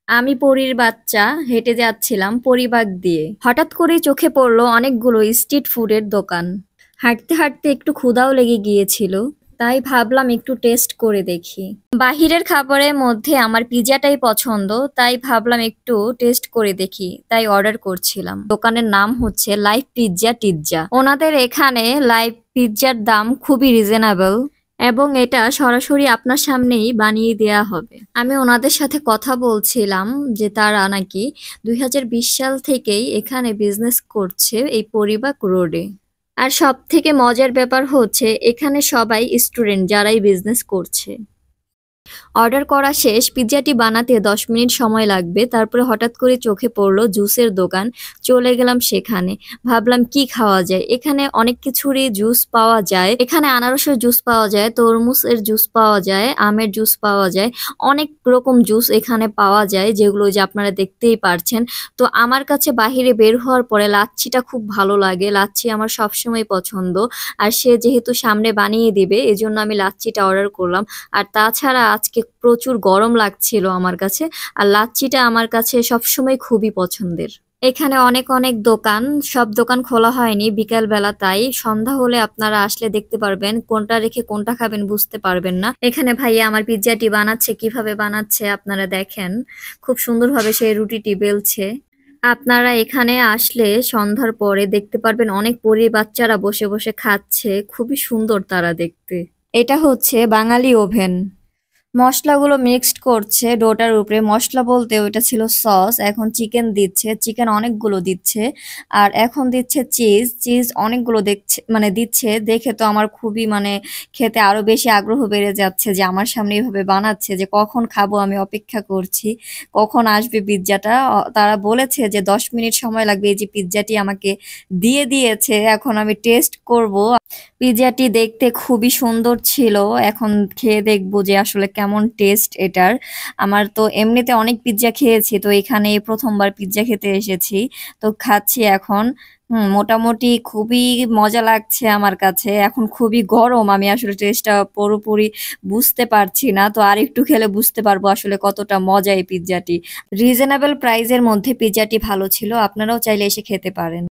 আমি পরীর বাচ্চা হেঁটে যাচ্ছিলাম পরিবাগ দিয়ে। হঠাৎ করেই চোখে পড়ল অনেকগুলো স্ট্রিট ফুডের দোকান। হাঁটতে হাঁটতে একটু ক্ষুধাও লেগে গিয়েছিল, তাই ভাবলাম একটু টেস্ট করে দেখি। বাহিরের খাবারের মধ্যে আমার পিৎজাটাই পছন্দ, তাই ভাবলাম একটু টেস্ট করে দেখি, তাই অর্ডার করছিলাম। দোকানের নাম হচ্ছে লাইভ পিৎজা টিৎজা। ওনাদের এখানে লাইভ পিৎজার দাম খুবই রিজনেবল এবং এটা সরাসরি আপনার সামনেই বানিয়ে দেয়া হবে। আমি ওনাদের সাথে কথা বলছিলাম যে তারা নাকি 2020 সাল থেকেই এখানে বিজনেস করছে এই পরিবাগ রোডে। আর সবথেকে মজার ব্যাপার হচ্ছে এখানে সবাই স্টুডেন্ট যারাই বিজনেস করছে। অর্ডার করা শেষ, পিৎজাটি বানাতে 10 মিনিট সময় লাগবে। তারপরে হঠাৎ করে চোখে পড়লো জুসের দোকান। চলে গেলাম সেখানে। ভাবলাম কি খাওয়া যায়। এখানে অনেক কিছুরই জুস পাওয়া যায়। এখানে আনারসের জুস পাওয়া যায়, তরমুজের জুস পাওয়া যায়, আমের জুস পাওয়া যায়। অনেক রকম জুস এখানে পাওয়া যায়, যেগুলো যে আপনারা দেখতেই পারছেন। তো আমার কাছে বাহিরে বের হওয়ার পরে লাচ্ছিটা খুব ভালো লাগে। লাচ্ছি আমার সবসময় পছন্দ। আর সে যেহেতু সামনে বানিয়ে দিবে, এজন্য আমি লাচ্ছিটা অর্ডার করলাম। আর তাছাড়া আজকে প্রচুর গরম লাগছিল আমার কাছে। আর লাচ্ছিটা আমার কাছে সবসময় খুবই পছন্দের। এখানে অনেক অনেক দোকান, সব দোকান খোলা হয়নি বিকাল বেলা, তাই সন্ধ্যা হলে আপনারা আসলে দেখতে পারবেন, কোনটা রেখে কোনটা খাবেন বুঝতে পারবেন না। এখানে ভাইয়া আমার পিৎজাটি বানাচ্ছে, কিভাবে বানাচ্ছে আপনারা দেখেন। খুব সুন্দরভাবে সেই রুটিটি বেলছে। আপনারা এখানে আসলে সন্ধ্যার পরে দেখতে পারবেন অনেক পরী বাচ্চারা বসে বসে খাচ্ছে, খুবই সুন্দর তারা দেখতে। এটা হচ্ছে বাঙালি ওভেন। মশলাগুলো মিক্সড করছে ডোটার উপরে। মশলা বলতে ওইটা ছিল সস। এখন চিকেন দিচ্ছে, চিকেন অনেকগুলো দিচ্ছে। আর এখন দিচ্ছে চিজ, চিজ অনেকগুলো দেখছে মানে দিচ্ছে। দেখে তো আমার খুবই মানে খেতে আরো বেশি আগ্রহ বেড়ে যাচ্ছে যে আমার সামনে এভাবে বানাচ্ছে, যে কখন খাবো আমি অপেক্ষা করছি, কখন আসবে পিৎজাটা। তারা বলেছে যে 10 মিনিট সময় লাগবে। এই যে পিৎজাটি আমাকে দিয়ে দিয়েছে, এখন আমি টেস্ট করব। পিৎজাটি দেখতে খুবই সুন্দর ছিল। এখন খেয়ে দেখবো যে আসলে কেমন টেস্ট এটার। আমার তো এমনিতে অনেক পিৎজা খেয়েছি, তো এখানে এই প্রথমবার পিৎজা খেতে এসেছি। তো খাচ্ছি এখন। মোটামুটি খুবই মজা লাগছে আমার কাছে। এখন খুবই গরম, আমি আসলে টেস্টটা পুরোপুরি বুঝতে পারছি না। তো আরেকটু খেলে বুঝতে পারবো আসলে কতটা মজা এই পিৎজাটি। রিজনেবল প্রাইসের মধ্যে পিৎজাটি ভালো ছিল, আপনারাও চাইলে এসে খেতে পারেন।